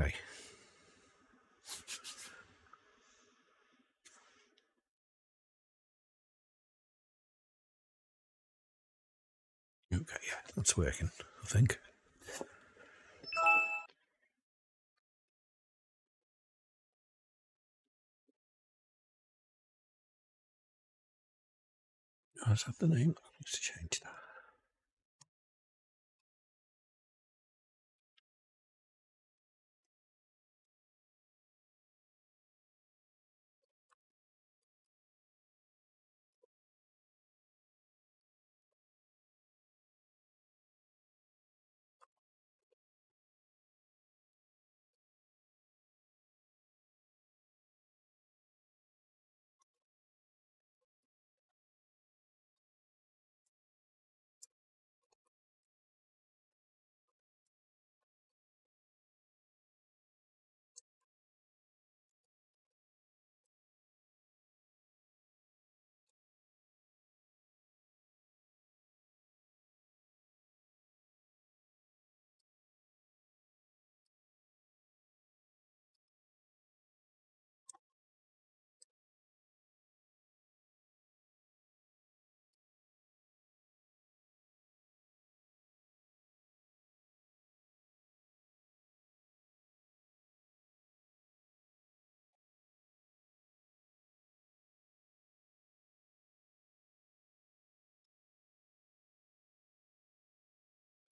Okay. Okay, yeah, that's working, I think. Oh, is that the name? Let's change that.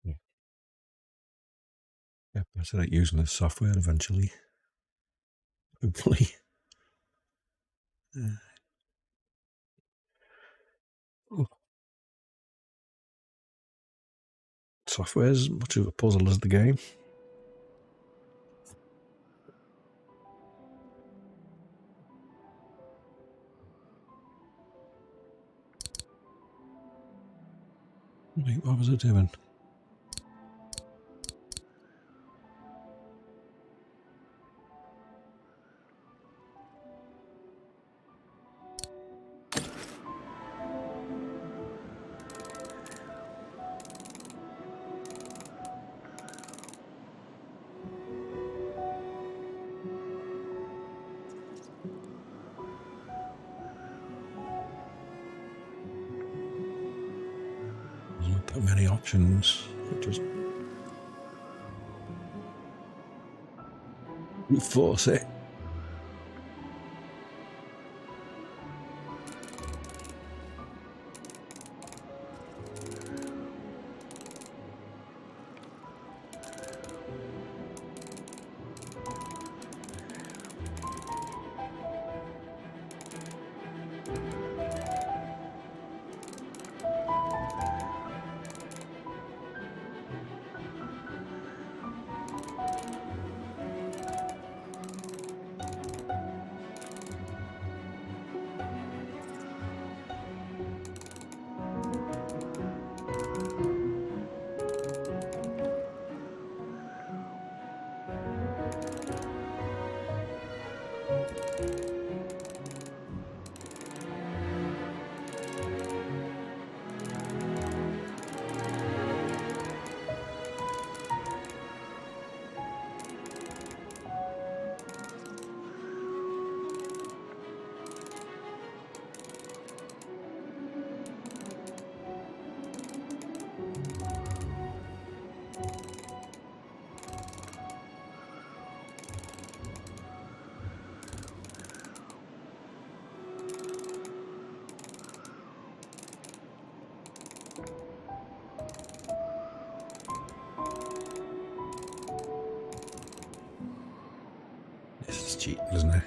Yeah, yeah, better at using the software eventually. Hopefully. Oh, software's as much of a puzzle as the game. Wait, what was I doing? Not that many options. Just force it. This is cheating, isn't it?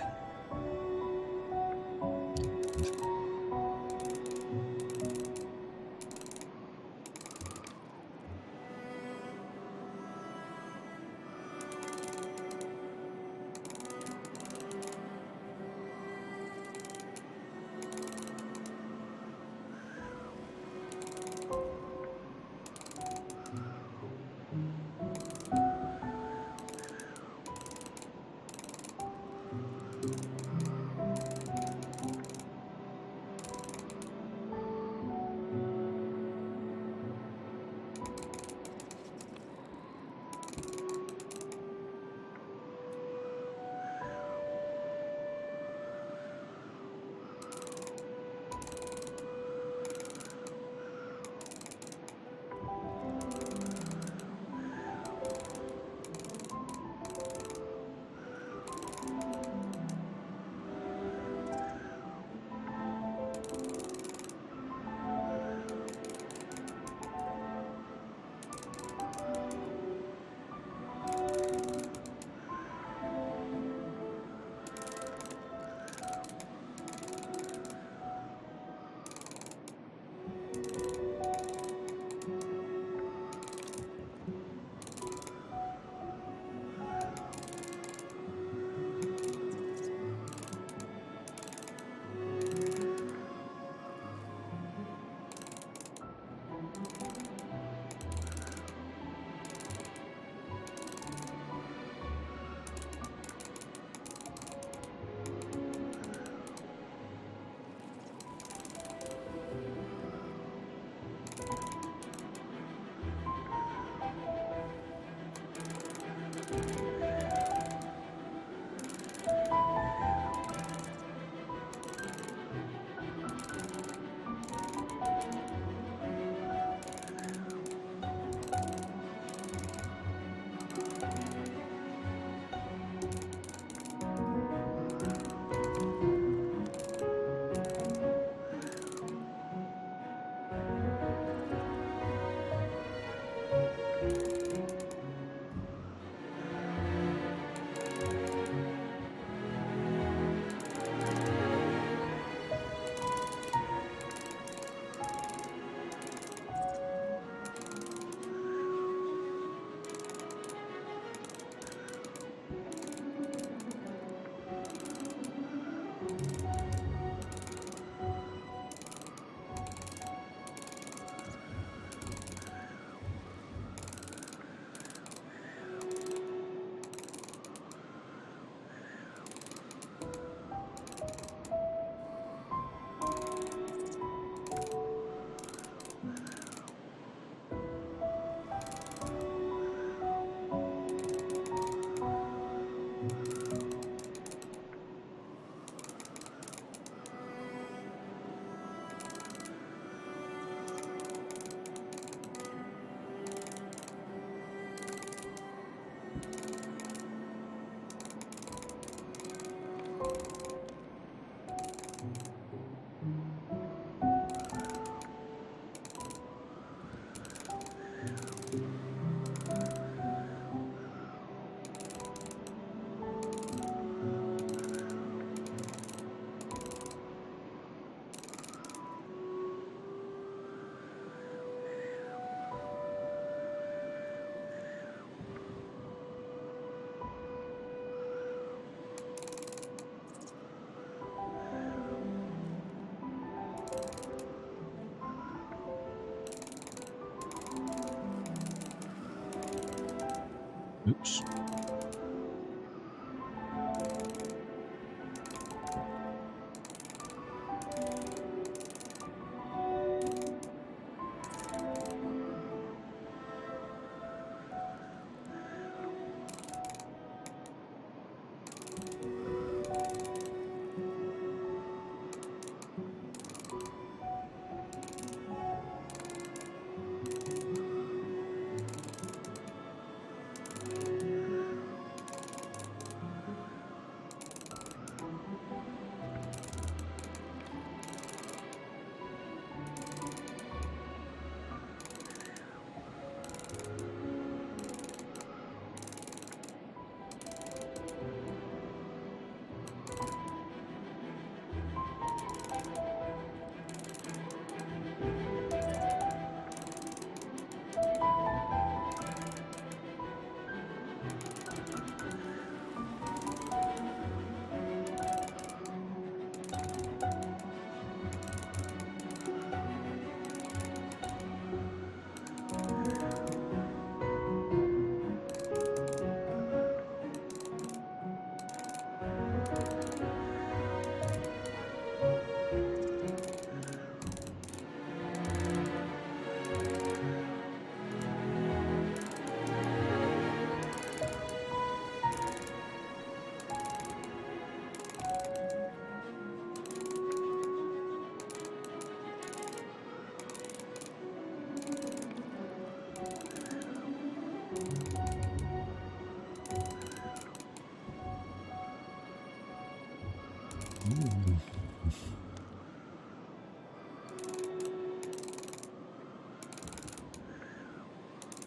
Oops.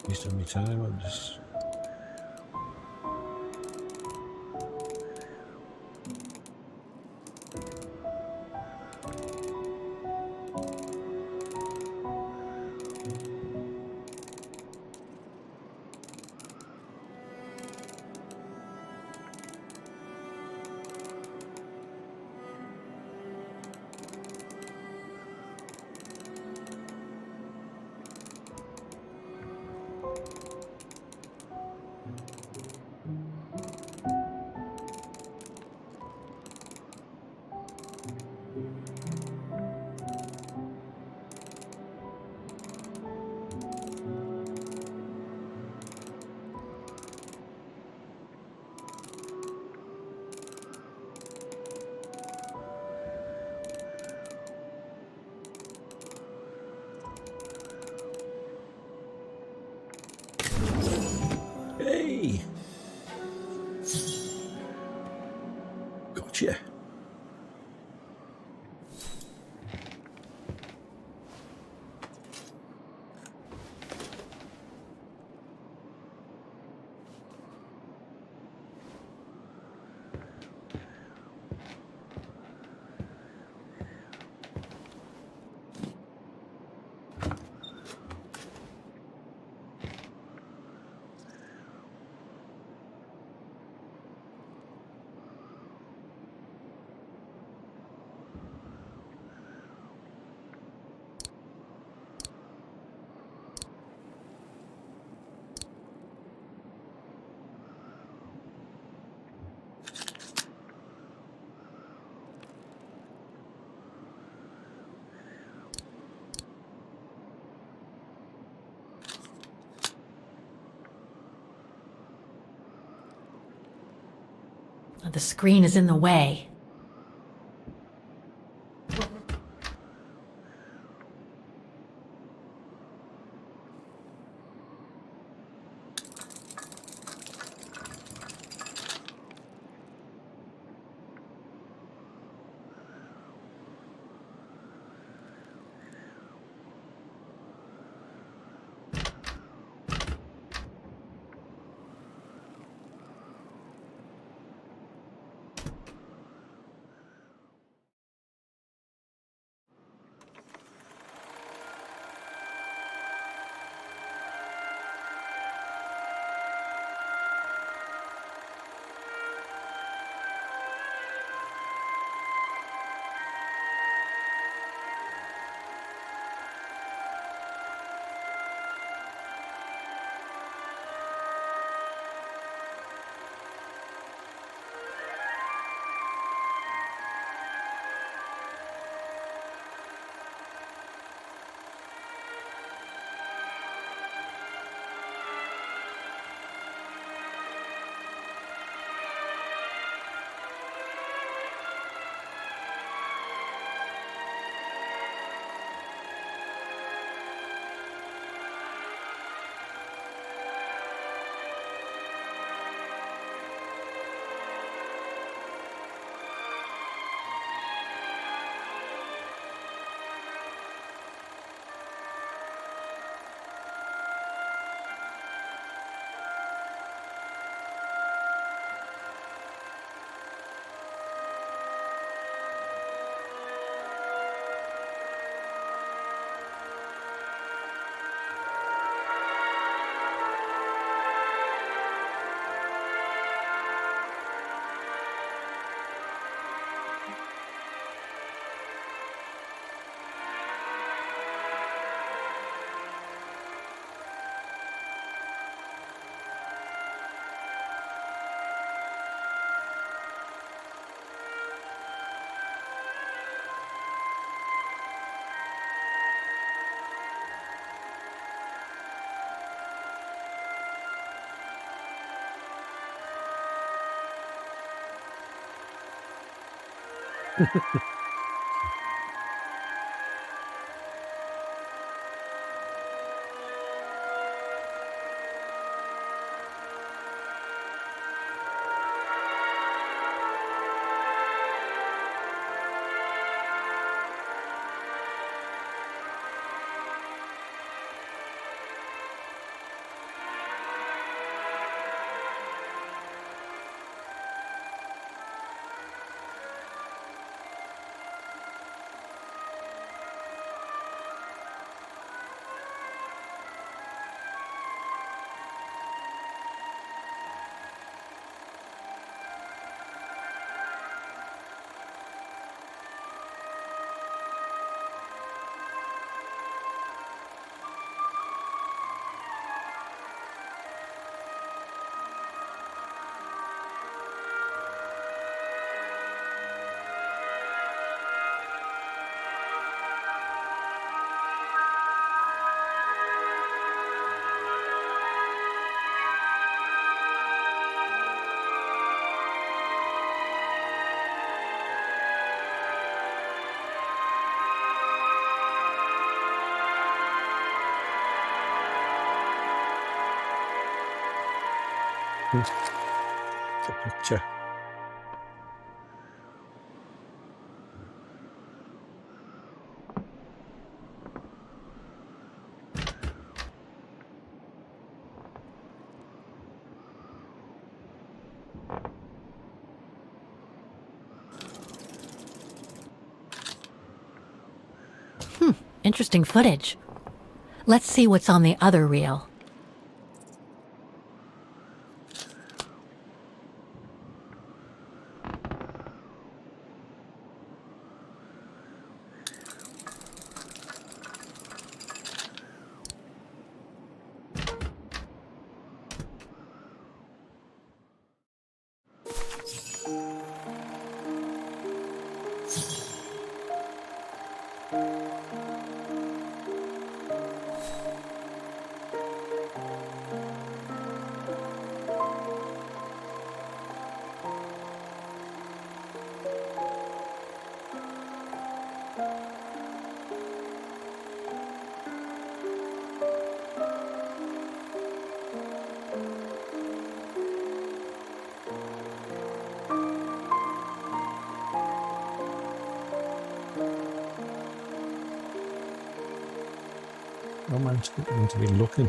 Wasting my time. I'm just. Hey! Gotcha. The screen is in the way. The picture. Interesting footage. Let's see what's on the other reel. No man's going to be looking.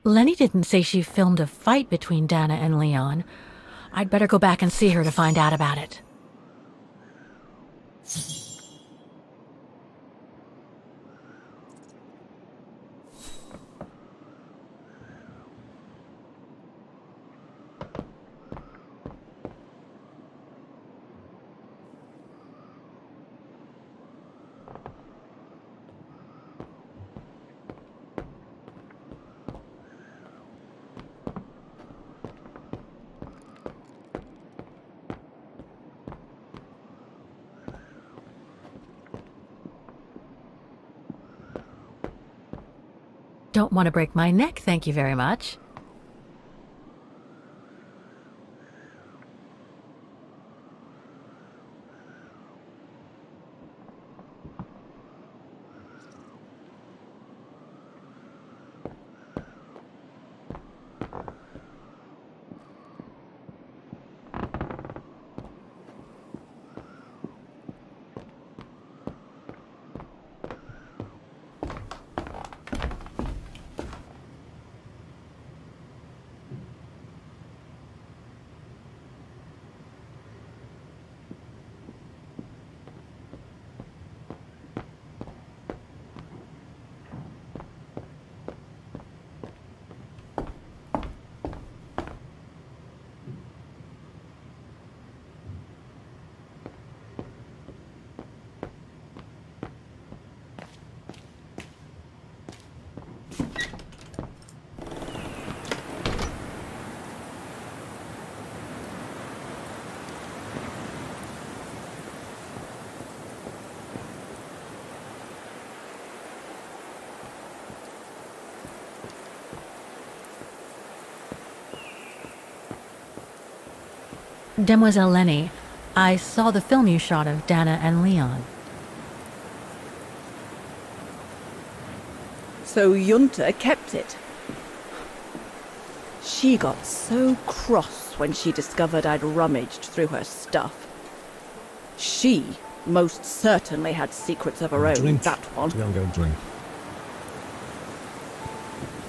Lenny didn't say she filmed a fight between Dana and Leon. I'd better go back and see her to find out about it. Don't want to break my neck, thank you very much. Demoiselle Lenny, I saw the film you shot of Dana and Leon. So Junta kept it. She got so cross when she discovered I'd rummaged through her stuff. She most certainly had secrets of her own, Drink. that one. Go drink.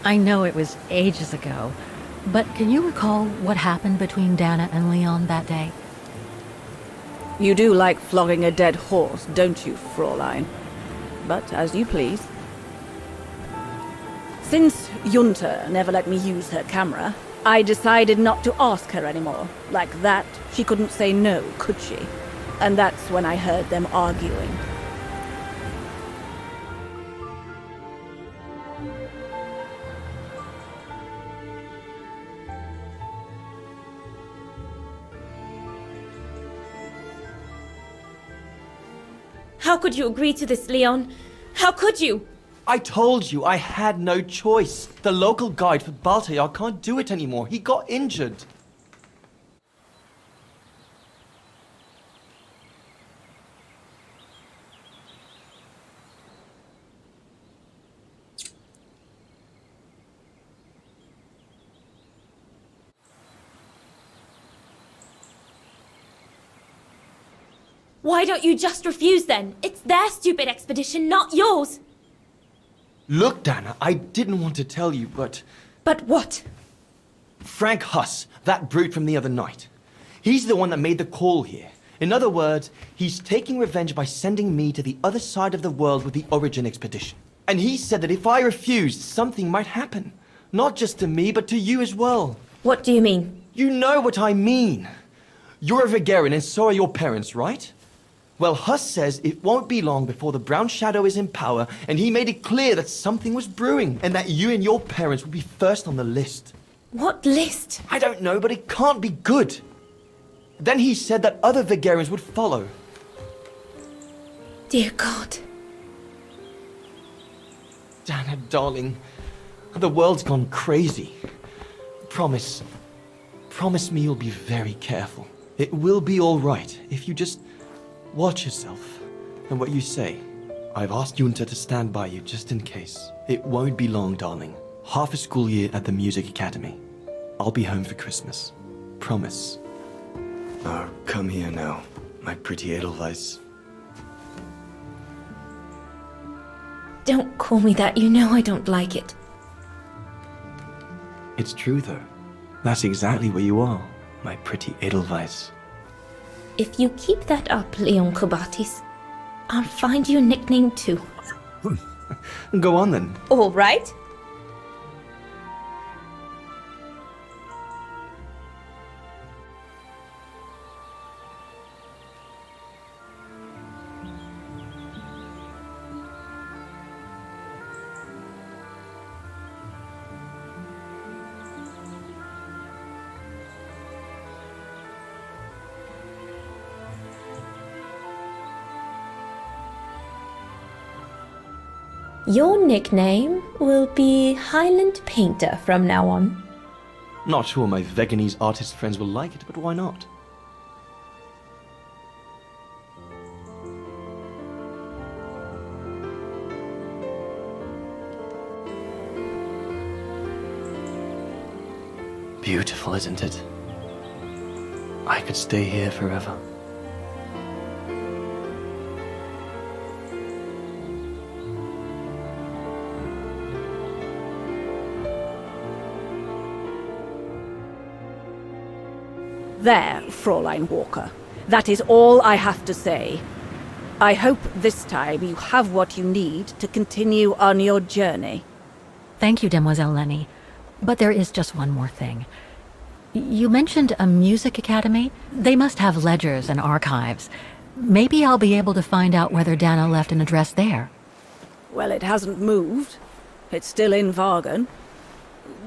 I know it was ages ago, but can you recall what happened between Dana and Leon that day? You do like flogging a dead horse, don't you, Fraulein? But as you please. Since Junta never let me use her camera, I decided not to ask her anymore. Like that, she couldn't say no, could she? And that's when I heard them arguing. How could you agree to this, Leon? How could you? I told you I had no choice. The local guide for Baltayar can't do it anymore. He got injured. Why don't you just refuse then? It's their stupid expedition, not yours. Look, Dana, I didn't want to tell you, but... But what? Frank Huss, that brute from the other night. He's the one that made the call here. In other words, he's taking revenge by sending me to the other side of the world with the Origin expedition. And he said that if I refused, something might happen. Not just to me, but to you as well. What do you mean? You know what I mean. You're a Vegarian and so are your parents, right? Well, Huss says it won't be long before the Brown Shadow is in power, and he made it clear that something was brewing, and that you and your parents would be first on the list. What list? I don't know, but it can't be good. Then he said that other Vegarians would follow. Dear God. Dana, darling, the world's gone crazy. Promise me you'll be very careful. It will be all right if you just watch yourself and what you say. I've asked Junta to stand by you just in case. It won't be long, darling. Half a school year at the music academy. I'll be home for Christmas. Promise. Oh, come here now, my pretty Edelweiss. Don't call me that. You know I don't like it. It's true, though. That's exactly where you are, my pretty Edelweiss. If you keep that up, Leon Kobatis, I'll find you a nickname too. Go on then. All right. Your nickname will be Highland Painter from now on. Not sure my Veganese artist friends will like it, but why not? Beautiful, isn't it? I could stay here forever. There, Fraulein Walker. That is all I have to say. I hope this time you have what you need to continue on your journey. Thank you, Demoiselle Lenny. But there is just one more thing. You mentioned a music academy? They must have ledgers and archives. Maybe I'll be able to find out whether Dana left an address there. Well, it hasn't moved. It's still in Vargan.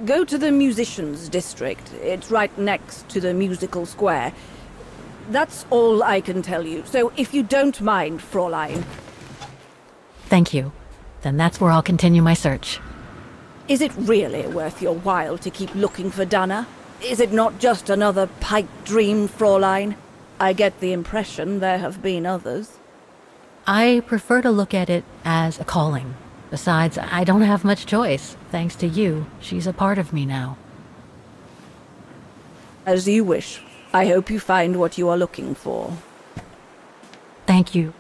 Go to the musicians' district. It's right next to the musical square. That's all I can tell you. So if you don't mind, Fraulein. Thank you. Then that's where I'll continue my search. Is it really worth your while to keep looking for Dana? Is it not just another pipe dream, Fraulein? I get the impression there have been others. I prefer to look at it as a calling. Besides, I don't have much choice. Thanks to you, she's a part of me now. As you wish. I hope you find what you are looking for. Thank you.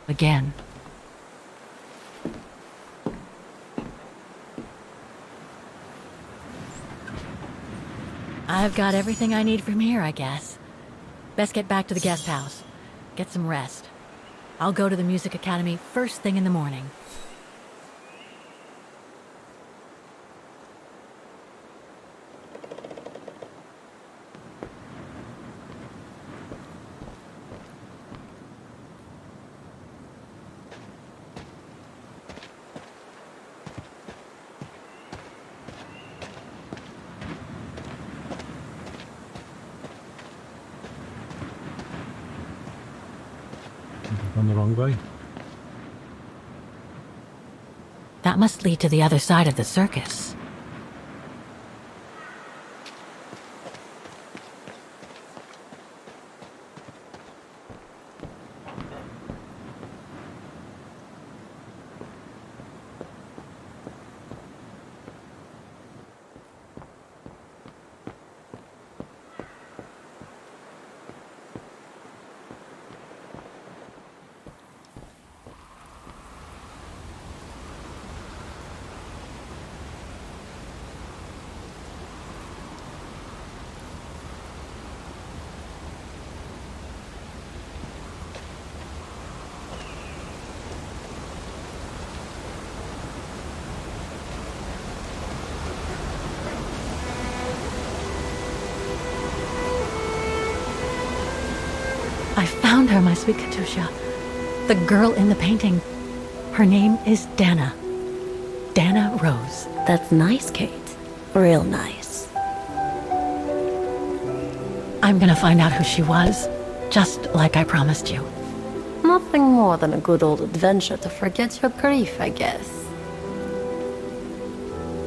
Again. I've got everything I need from here, I guess. Best get back to the guest house. Get some rest. I'll go to the music academy first thing in the morning. On the wrong way. That must lead to the other side of the circus. I found her, my sweet Katusha. The girl in the painting. Her name is Dana. Dana Rose. That's nice, Kate. Real nice. I'm gonna find out who she was, just like I promised you. Nothing more than a good old adventure to forget your grief, I guess.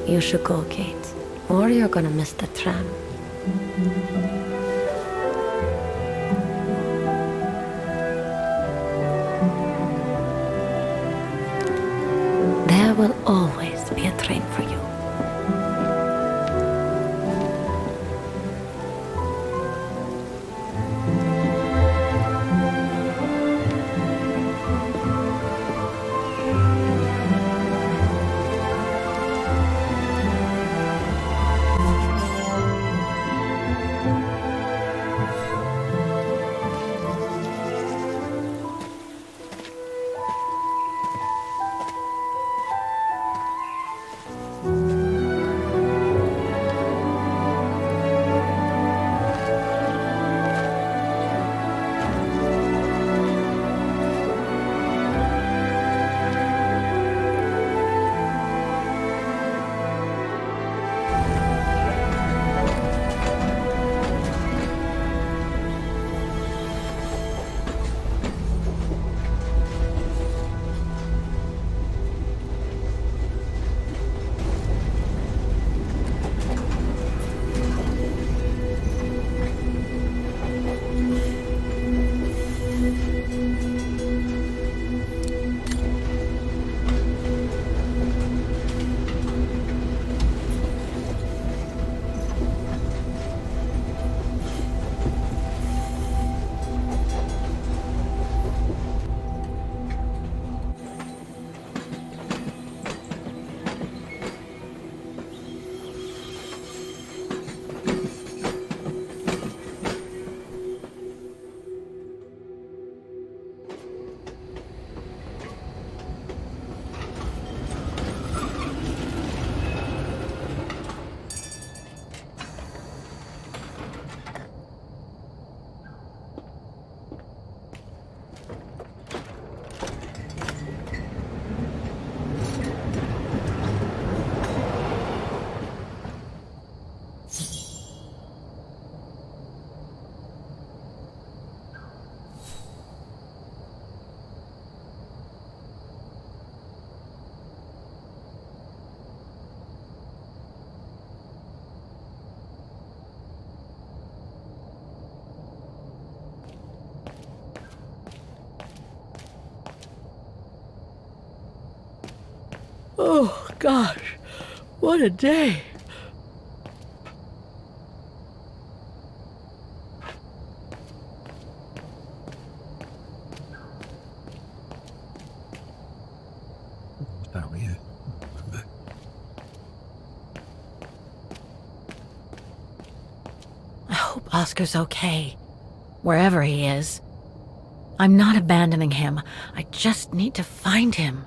You should go, Kate, or you're gonna miss the tram. There will always be a train for you. Oh, gosh, what a day. Down here. I hope Oscar's okay, wherever he is. I'm not abandoning him. I just need to find him.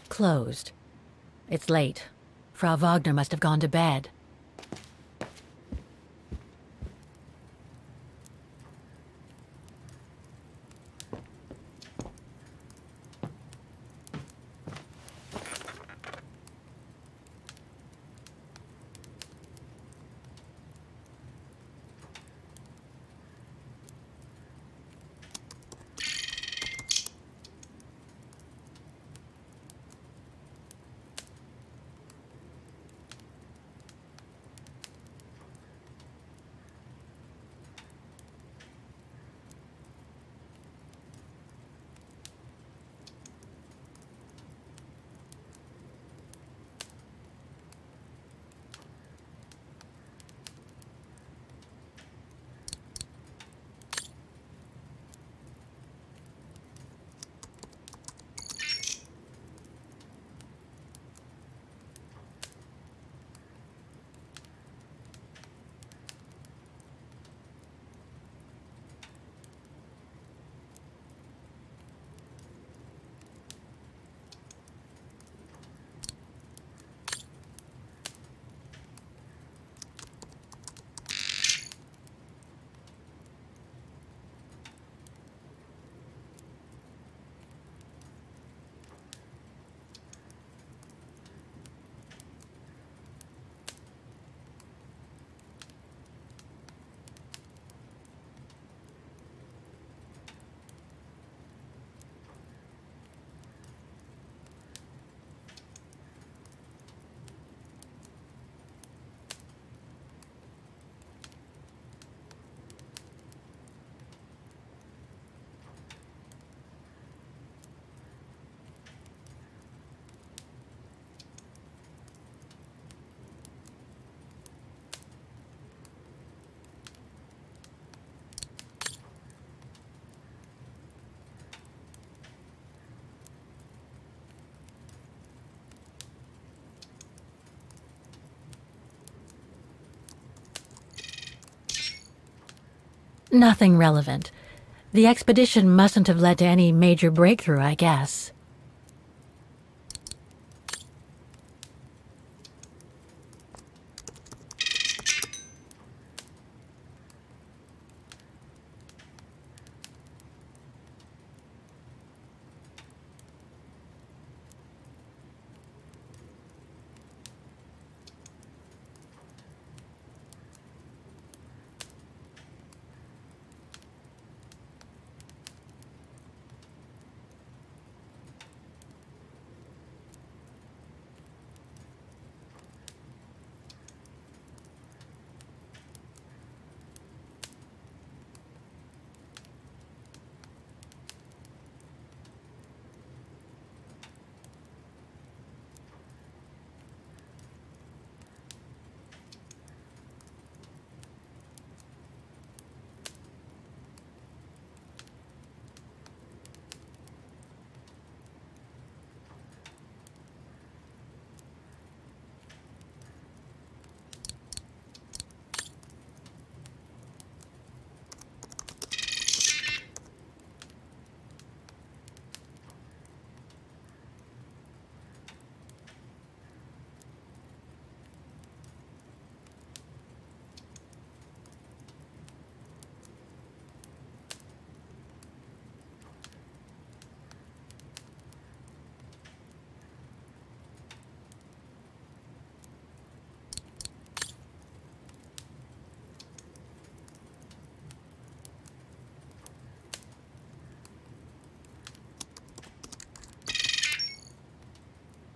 Closed. It's late. Frau Wagner must have gone to bed. Nothing relevant. The expedition mustn't have led to any major breakthrough, I guess.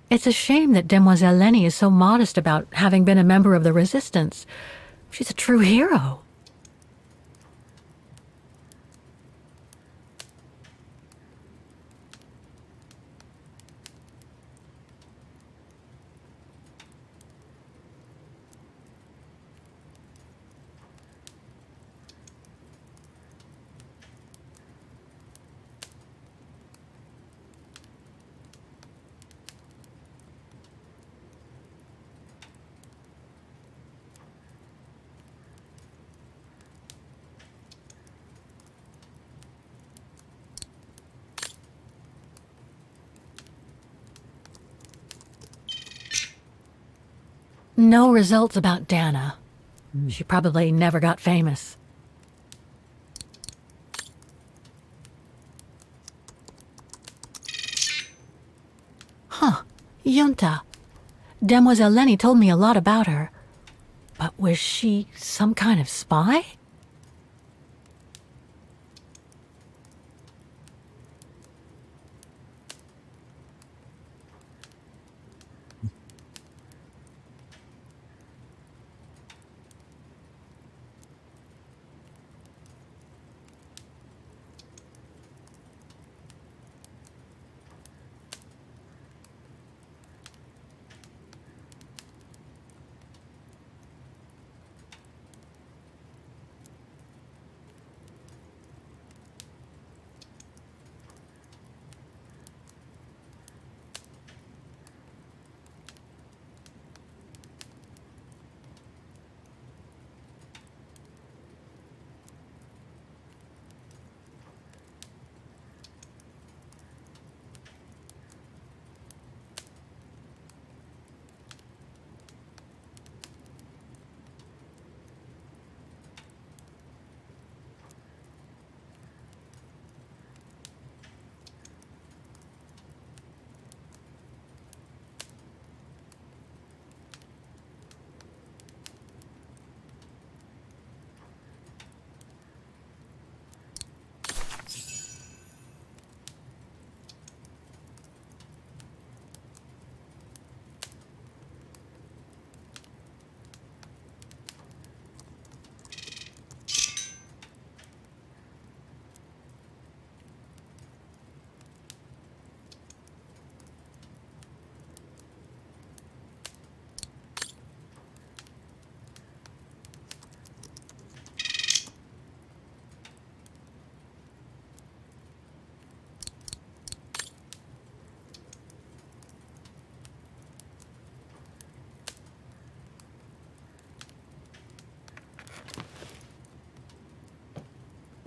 It's a shame that Demoiselle Lenny is so modest about having been a member of the Resistance. She's a true hero. No results about Dana. She probably never got famous. Huh. Yunta. Demoiselle Lenny told me a lot about her. But was she some kind of spy?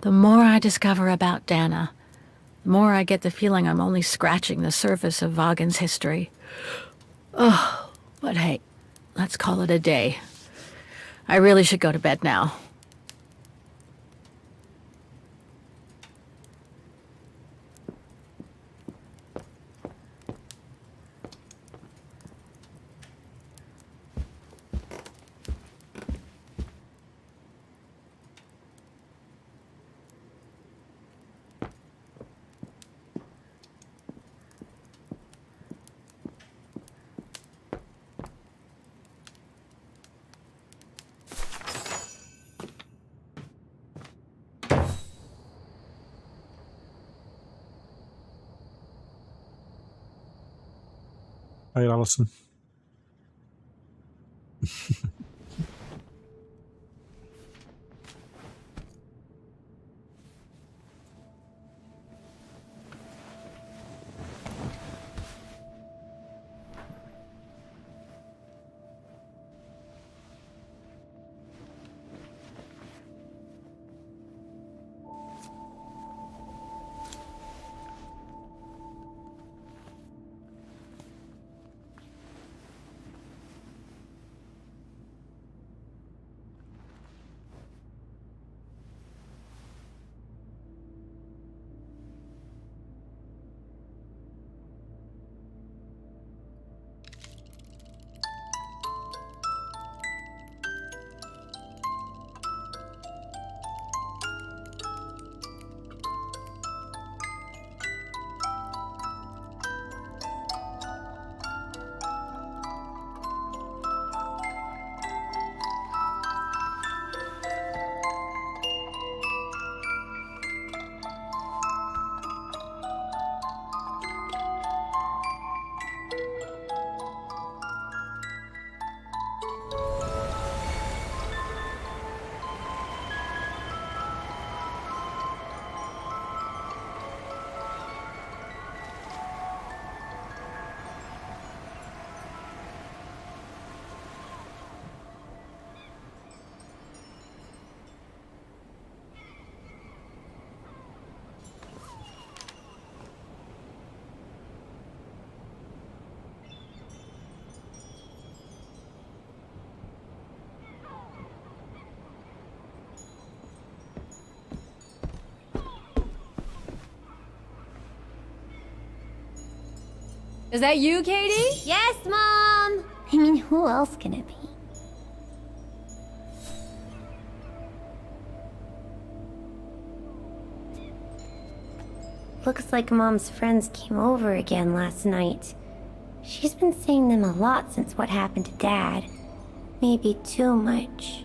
The more I discover about Dana, the more I get the feeling I'm only scratching the surface of Vaughan's history. Oh, but hey, let's call it a day. I really should go to bed now. Hi, Alison. Is that you, Katie? Yes, Mom! I mean, who else can it be? Looks like Mom's friends came over again last night. She's been seeing them a lot since what happened to Dad. Maybe too much.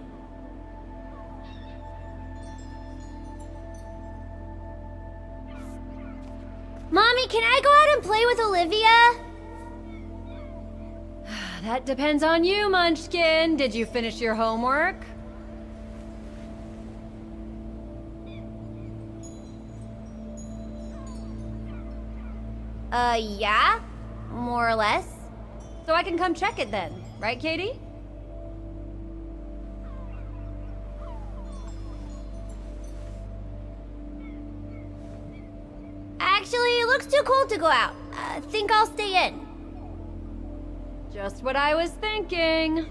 Mommy, can I go out and play with Olivia? That depends on you, Munchkin. Did you finish your homework? Yeah? More or less. So I can come check it then, right, Katie? Actually, it looks too cold to go out. I think I'll stay in. Just what I was thinking.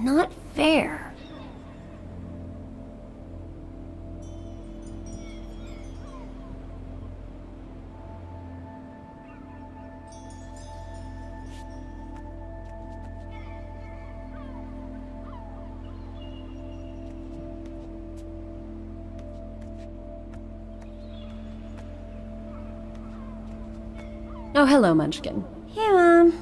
Not fair. Oh, hello, Munchkin. Hey, Mom.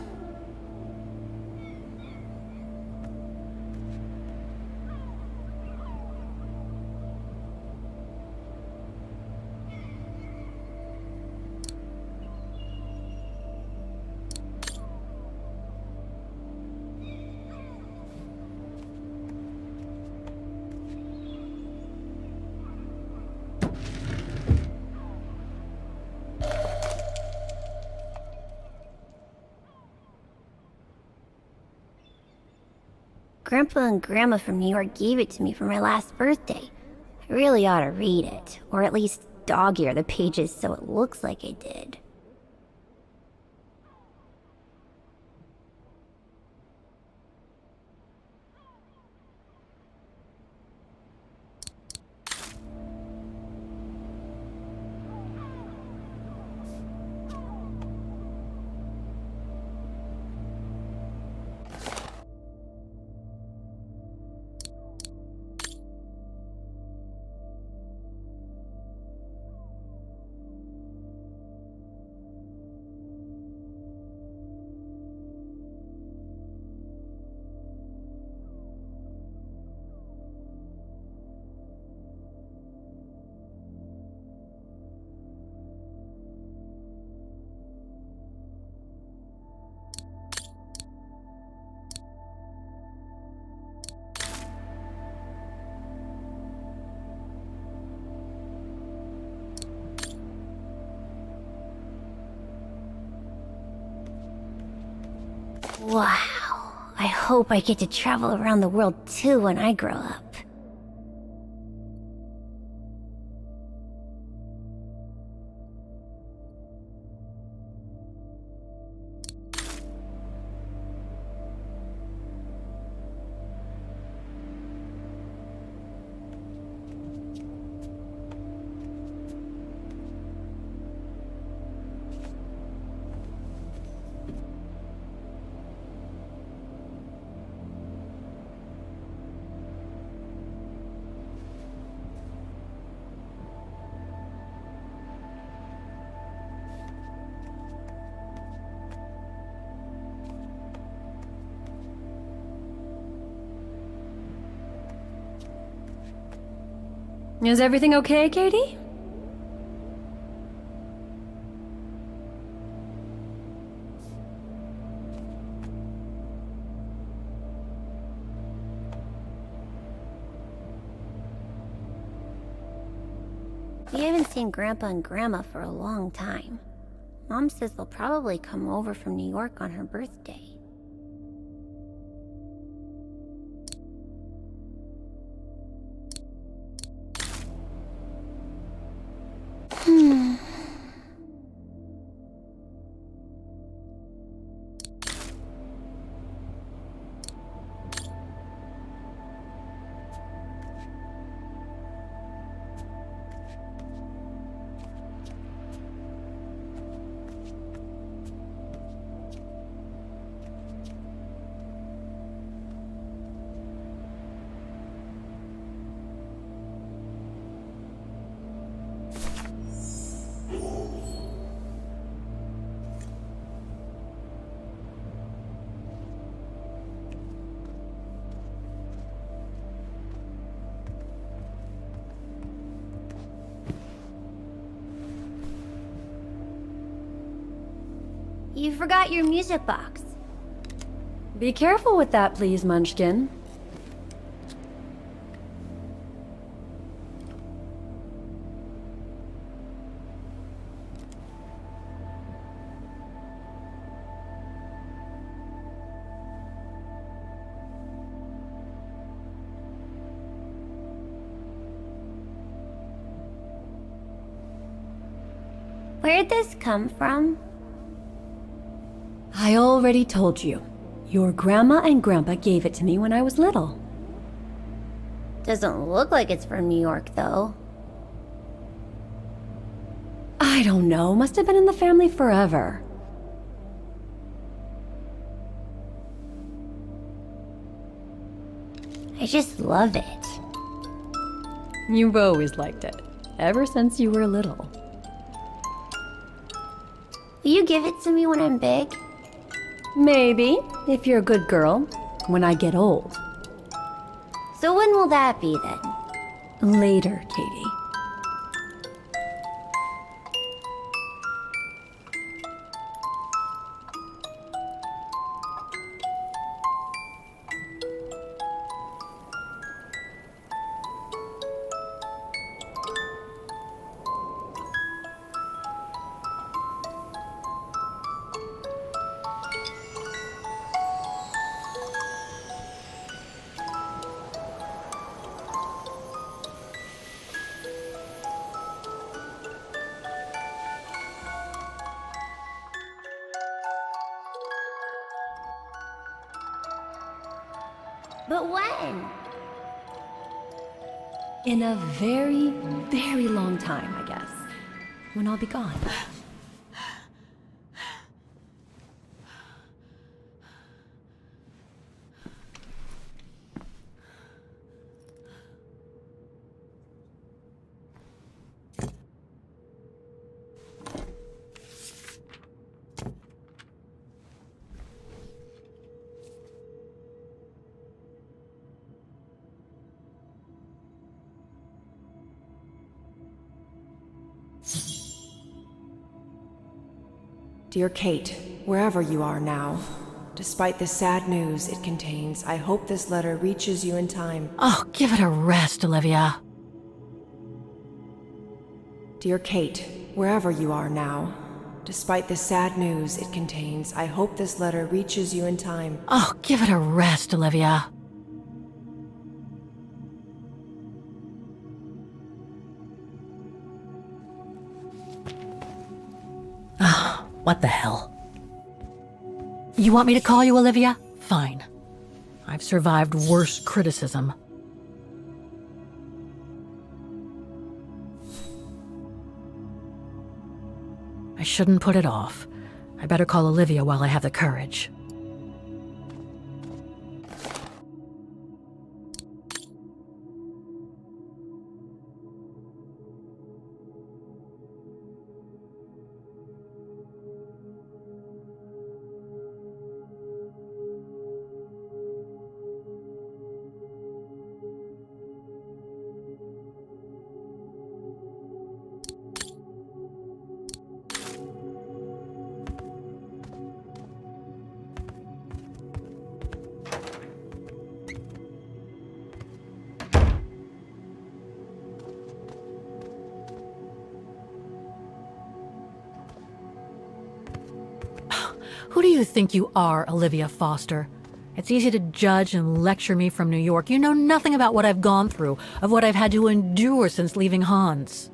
Grandpa and Grandma from New York gave it to me for my last birthday. I really ought to read it, or at least dog-ear the pages so it looks like I did. Wow. I hope I get to travel around the world too when I grow up. Is everything okay, Katie? We haven't seen Grandpa and Grandma for a long time. Mom says they'll probably come over from New York on her birthday. You forgot your music box. Be careful with that, please, Munchkin. Where'd this come from? I already told you. Your grandma and grandpa gave it to me when I was little. Doesn't look like it's from New York, though. I don't know. Must have been in the family forever. I just love it. You've always liked it. Ever since you were little. Will you give it to me when I'm big? Maybe, if you're a good girl, when I get old. So when will that be then? Later, Katie. But when? In a very, very long time, I guess. When I'll be gone. Dear Kate, wherever you are now, despite the sad news it contains, I hope this letter reaches you in time. Oh, give it a rest, Olivia. Dear Kate, wherever you are now, despite the sad news it contains, I hope this letter reaches you in time. Oh, give it a rest, Olivia. Ah, what the hell? You want me to call you Olivia? Fine. I've survived worse criticism. I shouldn't put it off. I better call Olivia while I have the courage. Who do you think you are, Olivia Foster? It's easy to judge and lecture me from New York. You know nothing about what I've gone through, of what I've had to endure since leaving Hans.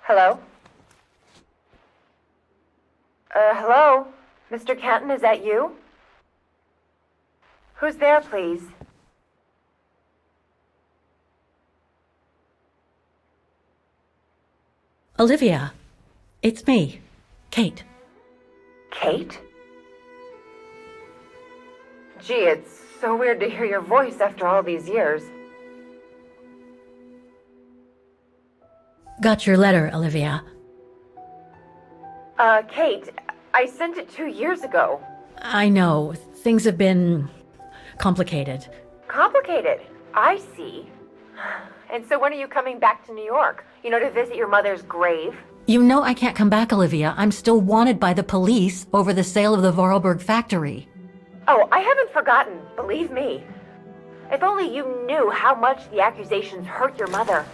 Hello? Hello? Mr. Canton, is that you? Who's there, please? Olivia, it's me, Kate. Kate? Gee, it's so weird to hear your voice after all these years. Got your letter, Olivia. Kate, I sent it 2 years ago. I know, things have been complicated. Complicated? I see. And so when are you coming back to New York? You know, to visit your mother's grave? You know I can't come back, Olivia. I'm still wanted by the police over the sale of the Vorarlberg factory. Oh, I haven't forgotten, believe me. If only you knew how much the accusations hurt your mother.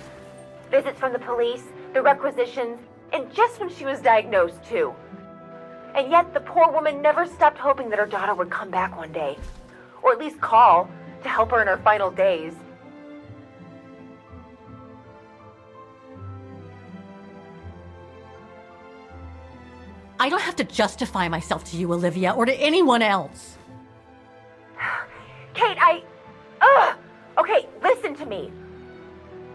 Visits from the police, the requisitions, and just when she was diagnosed, too. And yet the poor woman never stopped hoping that her daughter would come back one day. Or at least call to help her in her final days. I don't have to justify myself to you, Olivia, or to anyone else. Kate, Okay, listen to me.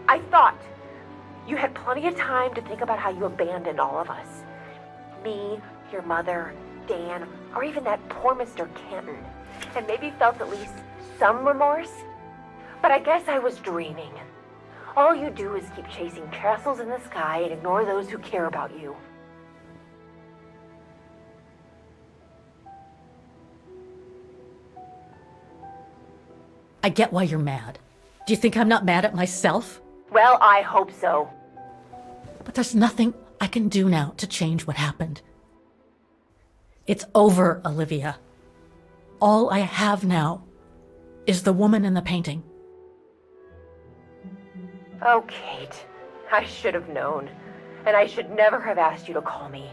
I thought you had plenty of time to think about how you abandoned all of us. Me, your mother, Dan, or even that poor Mr. Kenton. And maybe felt at least some remorse. But I guess I was dreaming. All you do is keep chasing castles in the sky and ignore those who care about you. I get why you're mad. Do you think I'm not mad at myself? Well, I hope so. But there's nothing I can do now to change what happened. It's over, Olivia. All I have now is the woman in the painting. Oh, Kate. I should have known. And I should never have asked you to call me.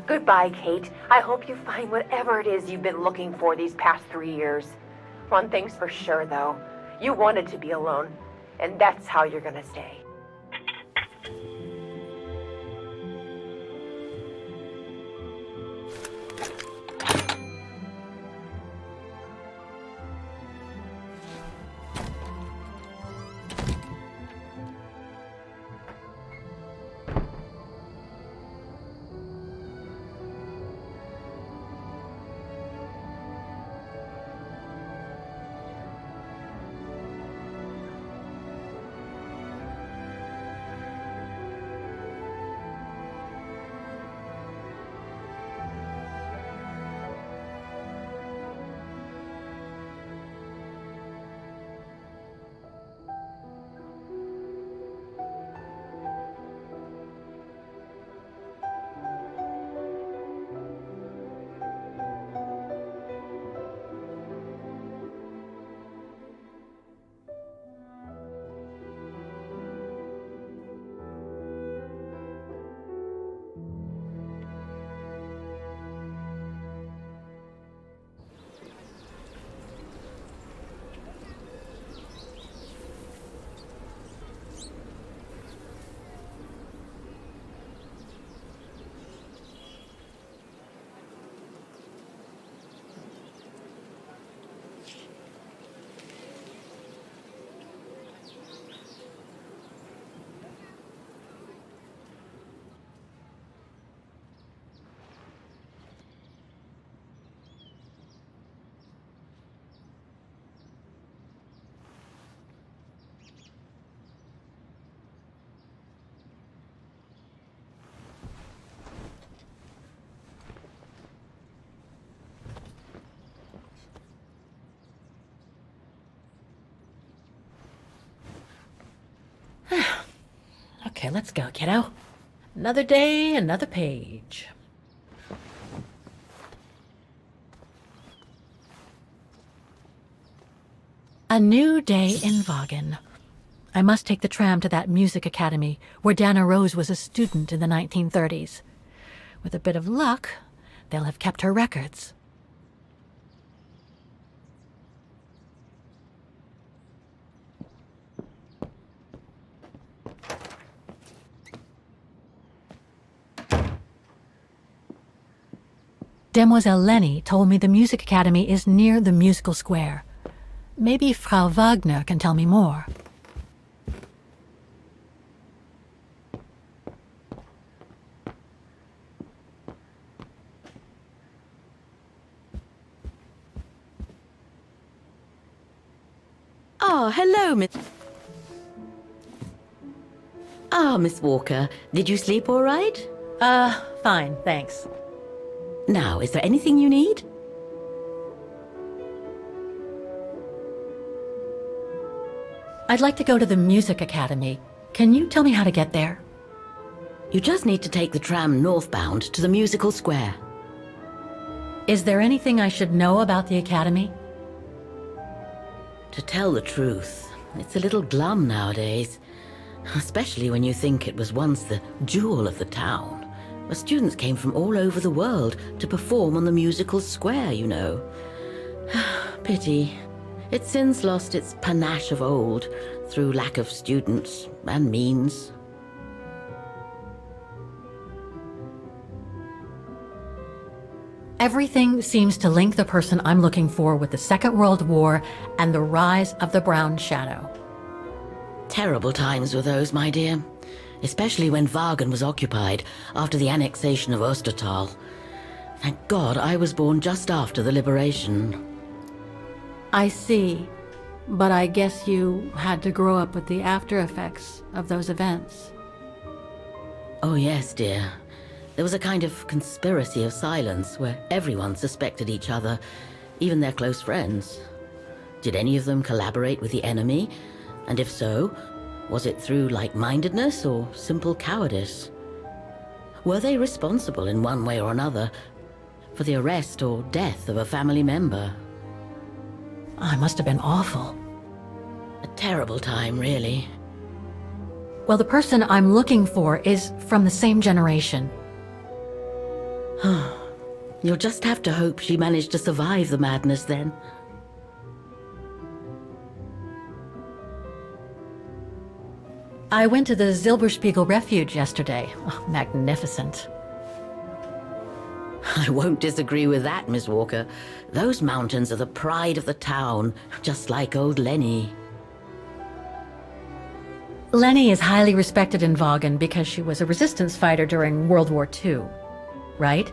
Goodbye, Kate. I hope you find whatever it is you've been looking for these past 3 years. One thing's for sure, though. You wanted to be alone. And that's how you're gonna stay. Okay, let's go, kiddo. Another day, another page. A new day in Vaughan. I must take the tram to that music academy where Dana Rose was a student in the 1930s. With a bit of luck, they'll have kept her records. Demoiselle Lenny told me the music academy is near the musical square. Maybe Frau Wagner can tell me more. Ah, hello, Miss... Ah, Miss Walker. Did you sleep all right? Fine, thanks. Now, is there anything you need? I'd like to go to the music academy. Can you tell me how to get there? You just need to take the tram northbound to the musical square. Is there anything I should know about the academy? To tell the truth, it's a little glum nowadays. Especially when you think it was once the jewel of the town. Where students came from all over the world to perform on the musical square, you know. Pity. It's since lost its panache of old through lack of students and means. Everything seems to link the person I'm looking for with the Second World War and the rise of the Brown Shadow. Terrible times were those, my dear. Especially when Vagan was occupied after the annexation of Ostertal. Thank God I was born just after the liberation. I see. But I guess you had to grow up with the after effects of those events. Oh yes, dear. There was a kind of conspiracy of silence where everyone suspected each other, even their close friends. Did any of them collaborate with the enemy? And if so, was it through like-mindedness or simple cowardice? Were they responsible in one way or another for the arrest or death of a family member? It must have been awful. A terrible time, really. Well, the person I'm looking for is from the same generation. You'll just have to hope she managed to survive the madness then. I went to the Silberspiegel Refuge yesterday. Oh, magnificent. I won't disagree with that, Miss Walker. Those mountains are the pride of the town, just like old Lenny. Lenny is highly respected in Vagan because she was a resistance fighter during World War II, right?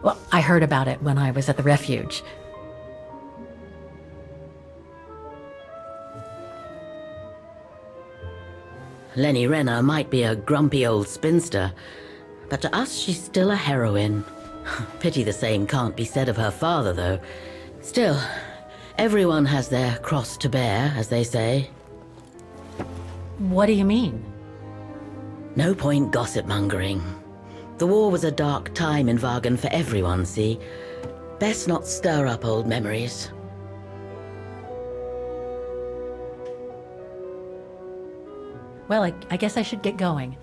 Well, I heard about it when I was at the refuge. Lenny Renner might be a grumpy old spinster, but to us she's still a heroine. Pity the same can't be said of her father, though. Still, everyone has their cross to bear, as they say. What do you mean? No point gossip-mongering. The war was a dark time in Vagan for everyone, see? Best not stir up old memories. Well, I guess I should get going.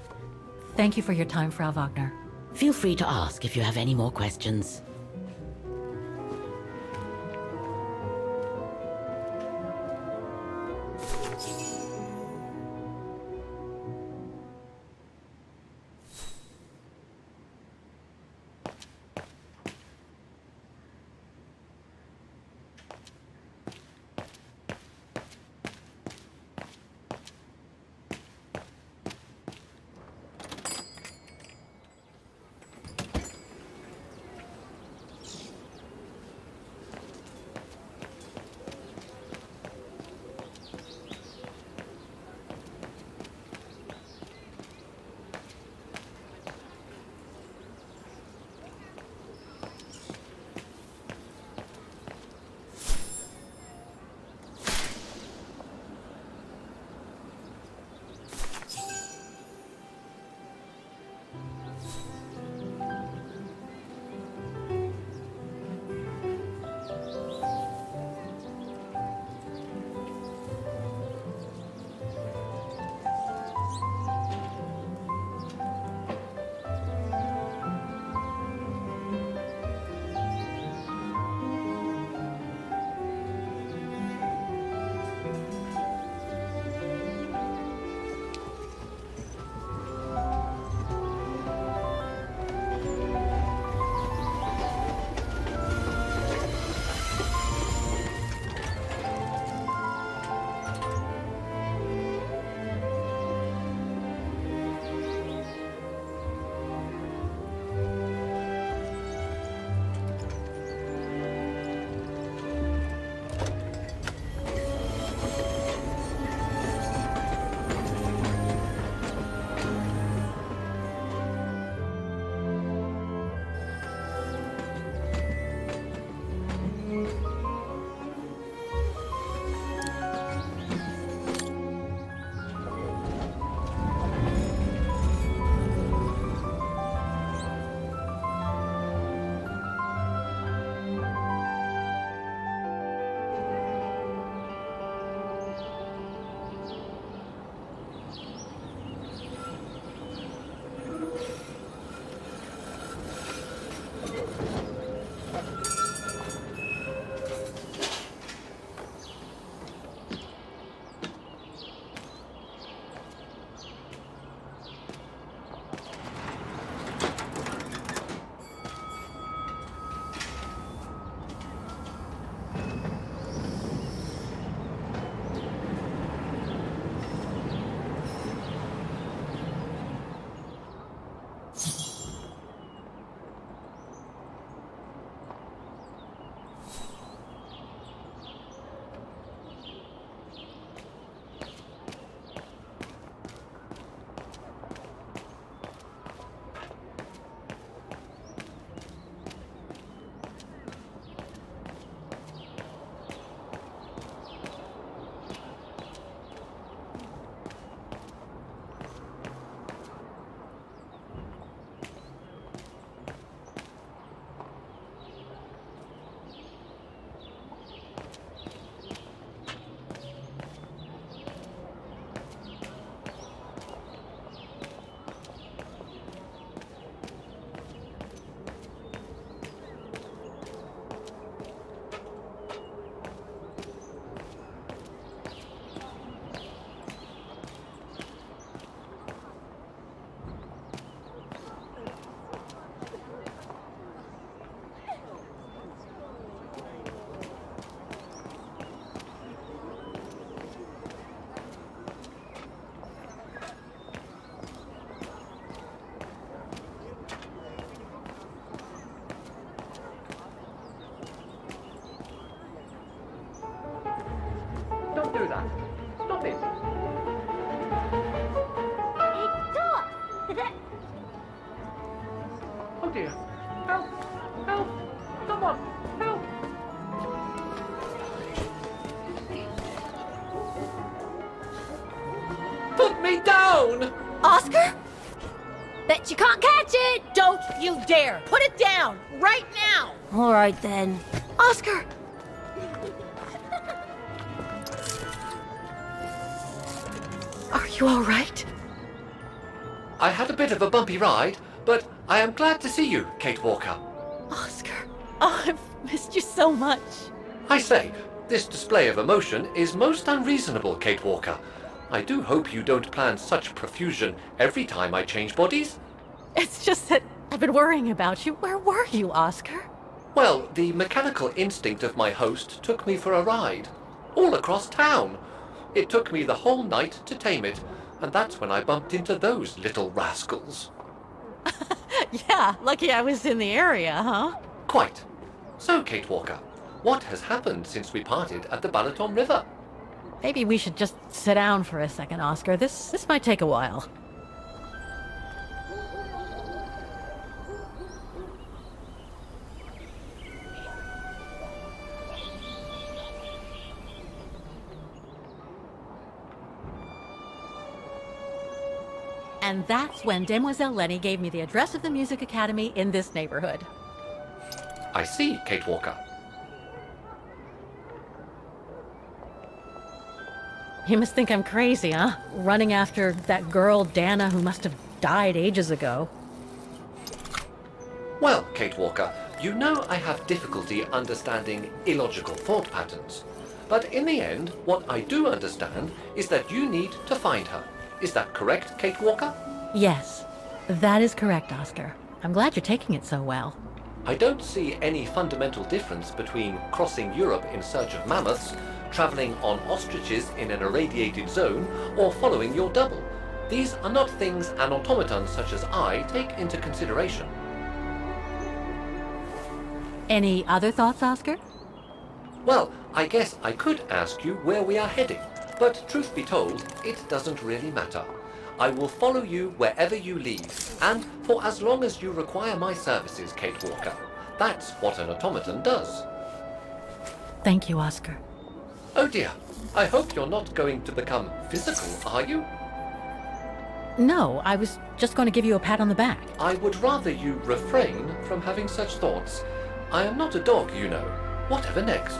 Thank you for your time, Frau Wagner. Feel free to ask if you have any more questions. Oh dear. Help! Help! Someone! Help! Put me down! Oscar? Bet you can't catch it! Don't you dare! Put it down! Right now! All right then. Oscar! Are you all right? I had a bit of a bumpy ride, but I am glad to see you, Kate Walker. Oscar. Oh, I've missed you so much. I say, this display of emotion is most unreasonable, Kate Walker. I do hope you don't plan such profusion every time I change bodies. It's just that I've been worrying about you. Where were you, Oscar? Well, the mechanical instinct of my host took me for a ride. All across town. It took me the whole night to tame it, and that's when I bumped into those little rascals. Yeah, lucky I was in the area, huh? Quite. So, Kate Walker, what has happened since we parted at the Balaton River? Maybe we should just sit down for a second, Oscar. This might take a while. And that's when Demoiselle Lenny gave me the address of the Music Academy in this neighborhood. I see, Kate Walker. You must think I'm crazy, huh? Running after that girl, Dana, who must have died ages ago. Well, Kate Walker, you know I have difficulty understanding illogical thought patterns. But in the end, what I do understand is that you need to find her. Is that correct, Kate Walker? Yes, that is correct, Oscar. I'm glad you're taking it so well. I don't see any fundamental difference between crossing Europe in search of mammoths, traveling on ostriches in an irradiated zone, or following your double. These are not things an automaton such as I take into consideration. Any other thoughts, Oscar? Well, I guess I could ask you where we are heading, but truth be told, it doesn't really matter. I will follow you wherever you lead, and for as long as you require my services, Kate Walker. That's what an automaton does. Thank you, Oscar. Oh dear, I hope you're not going to become physical, are you? No, I was just going to give you a pat on the back. I would rather you refrain from having such thoughts. I am not a dog, you know. Whatever next?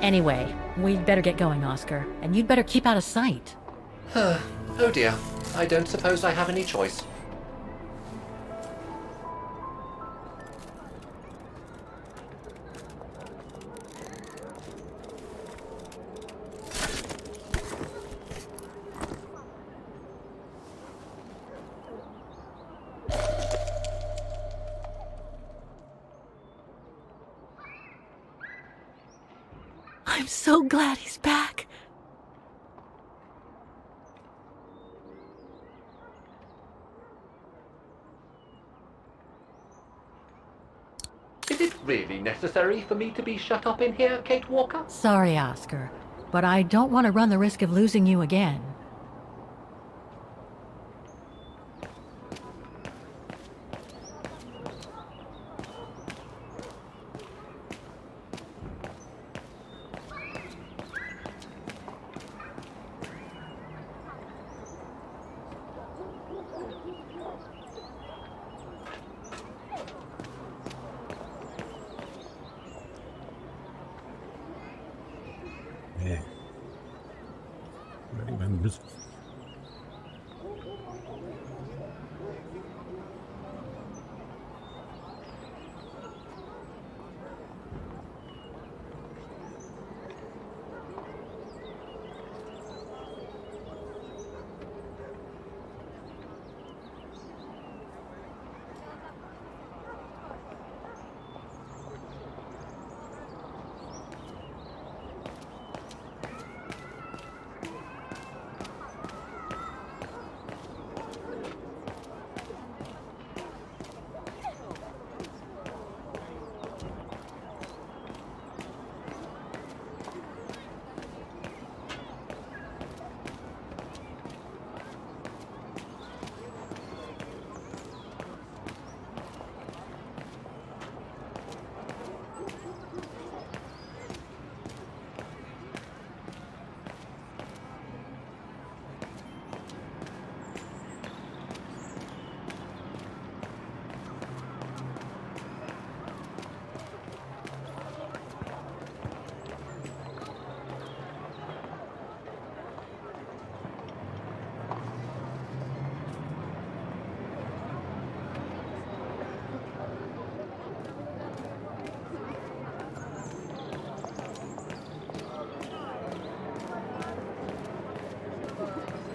Anyway, we'd better get going, Oscar, and you'd better keep out of sight. Oh dear, I don't suppose I have any choice. I'm so glad he's back. Is it really necessary for me to be shut up in here, Kate Walker? Sorry, Oscar, but I don't want to run the risk of losing you again.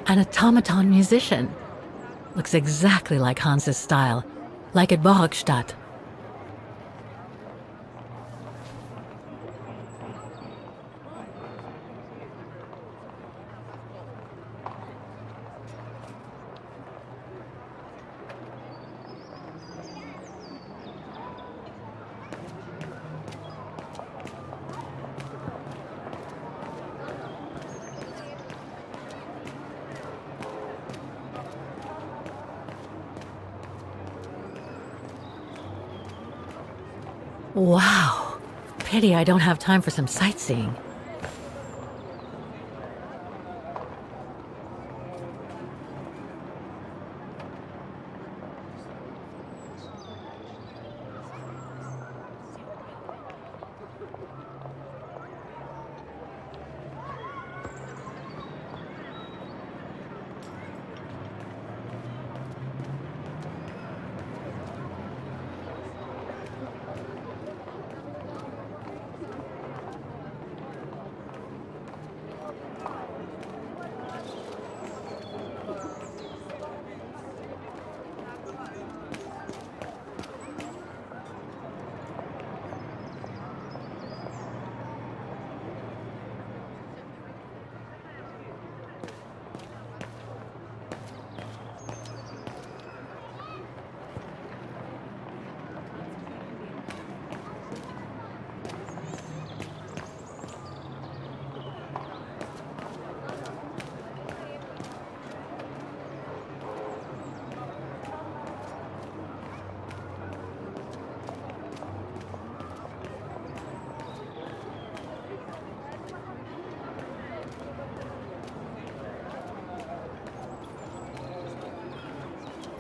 An automaton musician. Looks exactly like Hans's style, like at Borgstadt. Wow. Pity I don't have time for some sightseeing.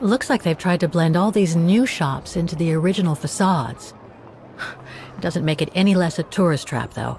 Looks like they've tried to blend all these new shops into the original facades. It doesn't make it any less a tourist trap, though.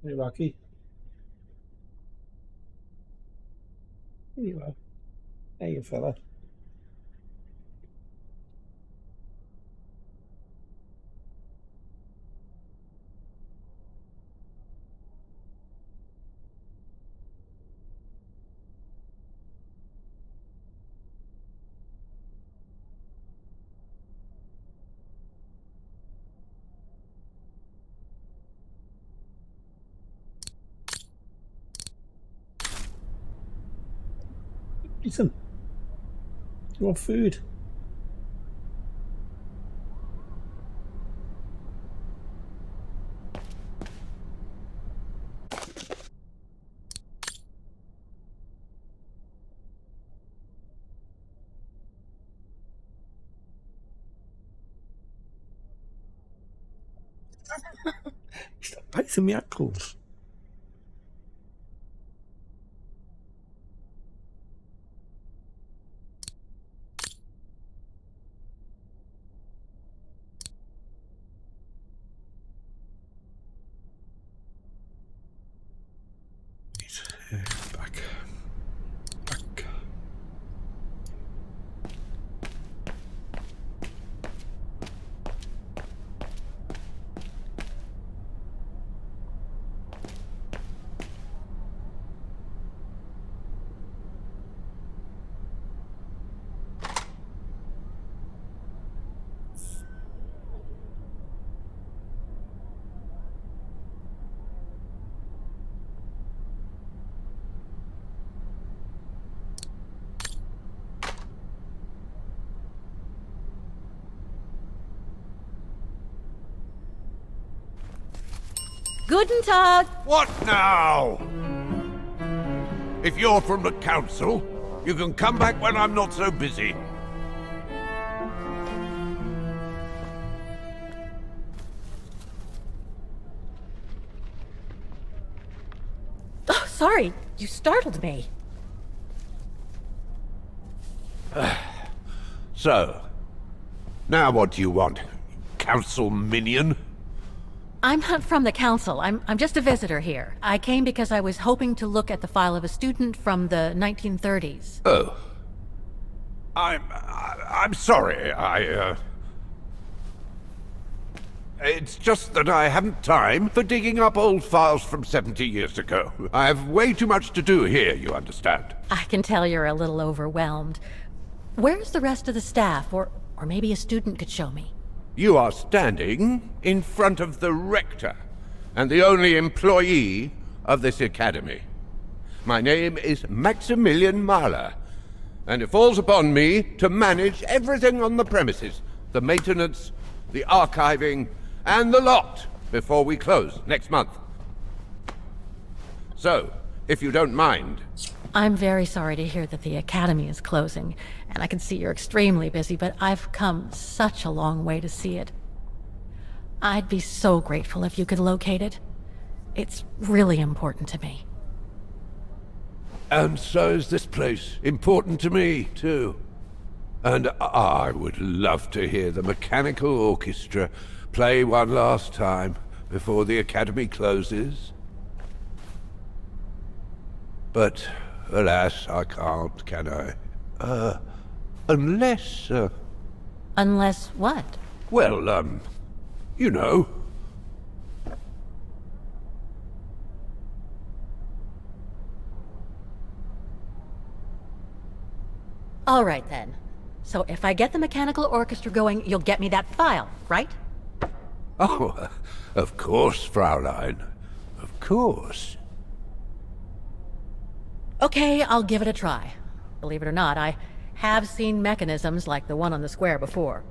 Hey, Rocky. Here you are. Hey, you fella. Ethan, you want food? Stop biting me ankles. Back. Back. Guten Tag! What now? If you're from the council, you can come back when I'm not so busy. Oh, sorry, you startled me. So, now what do you want, council minion? I'm not from the council. I'm just a visitor here. I came because I was hoping to look at the file of a student from the 1930s. Oh. I'm sorry, It's just that I haven't time for digging up old files from 70 years ago. I have way too much to do here, you understand. I can tell you're a little overwhelmed. Where's the rest of the staff? Or maybe a student could show me. You are standing in front of the rector, and the only employee of this academy. My name is Maximilian Mahler, and it falls upon me to manage everything on the premises. The maintenance, the archiving, and the lot before we close next month. So, if you don't mind... I'm very sorry to hear that the academy is closing, and I can see you're extremely busy, but I've come such a long way to see it. I'd be so grateful if you could locate it. It's really important to me. And so is this place important to me, too. And I would love to hear the mechanical orchestra play one last time before the academy closes. But, alas, I can't, can I? Unless, Unless what? Well, you know. All right, then. So if I get the mechanical orchestra going, you'll get me that file, right? Oh, of course, Fraulein. Of course. Okay, I'll give it a try. Believe it or not, I have seen mechanisms like the one on the square before.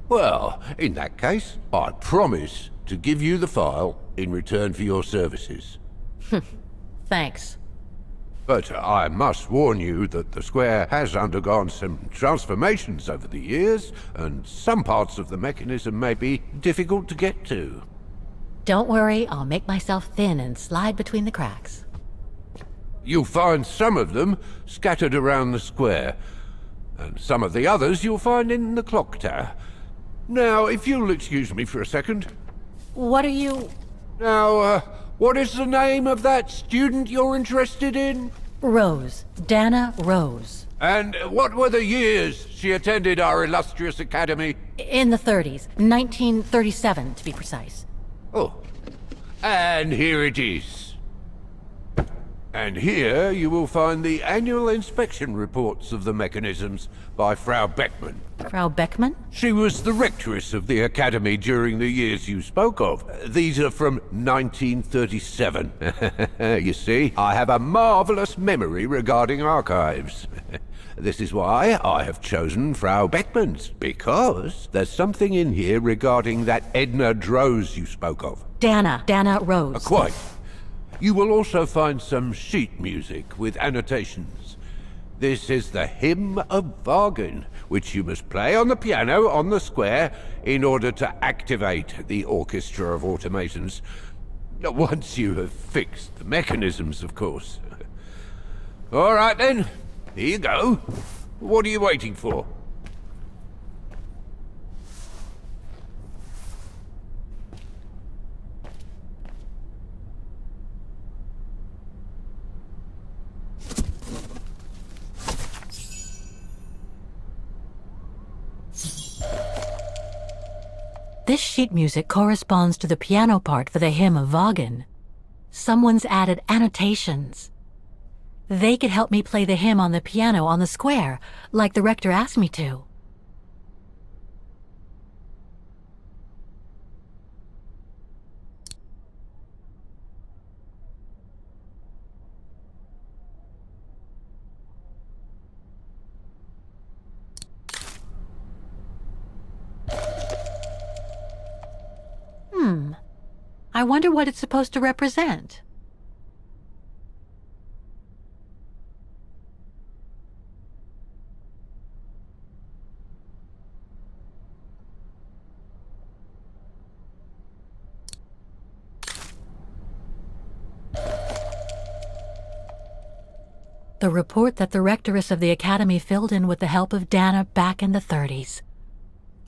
Well, in that case, I promise to give you the file in return for your services. Thanks. But I must warn you that the square has undergone some transformations over the years, and some parts of the mechanism may be difficult to get to. Don't worry, I'll make myself thin and slide between the cracks. You'll find some of them scattered around the square, and some of the others you'll find in the clock tower. Now, if you'll excuse me for a second. What are you... Now, what is the name of that student you're interested in? Rose. Dana Rose. And what were the years she attended our illustrious academy? In the 30s. 1937, to be precise. Oh. And here it is. And here you will find the annual inspection reports of the mechanisms by Frau Beckmann. Frau Beckmann? She was the rectress of the academy during the years you spoke of. These are from 1937. You see, I have a marvelous memory regarding archives. This is why I have chosen Frau Beckmann's, because there's something in here regarding that Edna Droz you spoke of. Dana Rose. Quite. You will also find some sheet music with annotations. This is the Hymn of Bargain, which you must play on the piano on the square in order to activate the Orchestra of Automatons. Once you have fixed the mechanisms, of course. All right then, here you go. What are you waiting for? This sheet music corresponds to the piano part for the Hymn of Vaughan. Someone's added annotations. They could help me play the hymn on the piano on the square, like the rector asked me to. I wonder what it's supposed to represent. The report that the rectoress of the academy filled in with the help of Dana back in the 30s.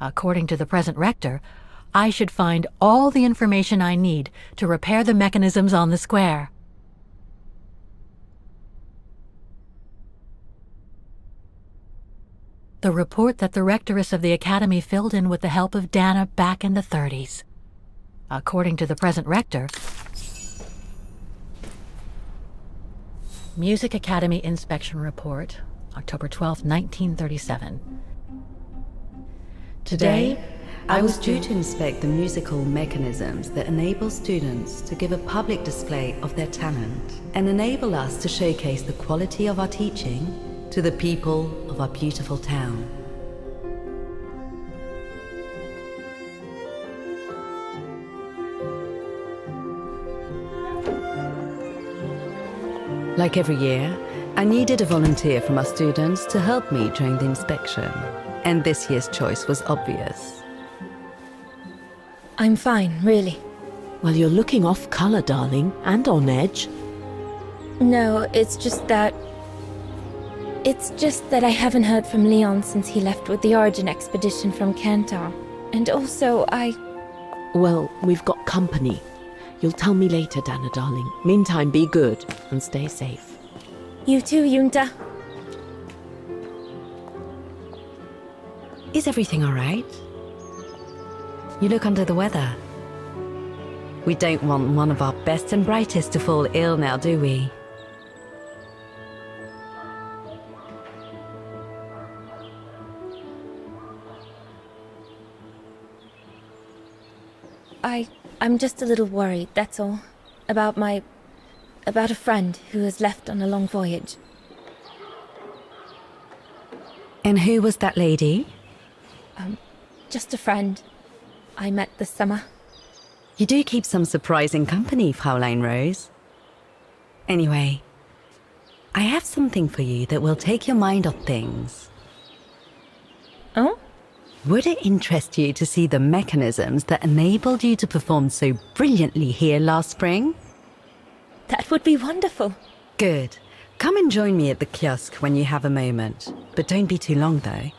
According to the present rector, I should find all the information I need to repair the mechanisms on the square. The report that the rectoress of the academy filled in with the help of Dana back in the 30s. According to the present rector, Music Academy Inspection Report, October 12, 1937. Today, I was due to inspect the musical mechanisms that enable students to give a public display of their talent and enable us to showcase the quality of our teaching to the people of our beautiful town. Like every year, I needed a volunteer from our students to help me during the inspection, and this year's choice was obvious. I'm fine, really. Well, you're looking off color, darling, and on edge. No, it's just that I haven't heard from Leon since he left with the Origin expedition from Kantar. And also, Well, we've got company. You'll tell me later, Dana, darling. Meantime, be good and stay safe. You too, Yunta. Is everything all right? You look under the weather. We don't want one of our best and brightest to fall ill now, do we? I'm just a little worried, that's all. About a friend who has left on a long voyage. And who was that lady? Just a friend I met this summer. You do keep some surprising company, Fraulein Rose. Anyway, I have something for you that will take your mind off things. Oh? Would it interest you to see the mechanisms that enabled you to perform so brilliantly here last spring? That would be wonderful. Good. Come and join me at the kiosk when you have a moment. But don't be too long, though.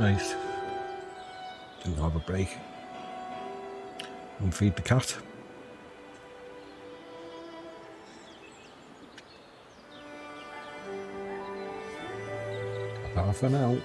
Nice. Didn't have a break. And feed the cat. Bye for now.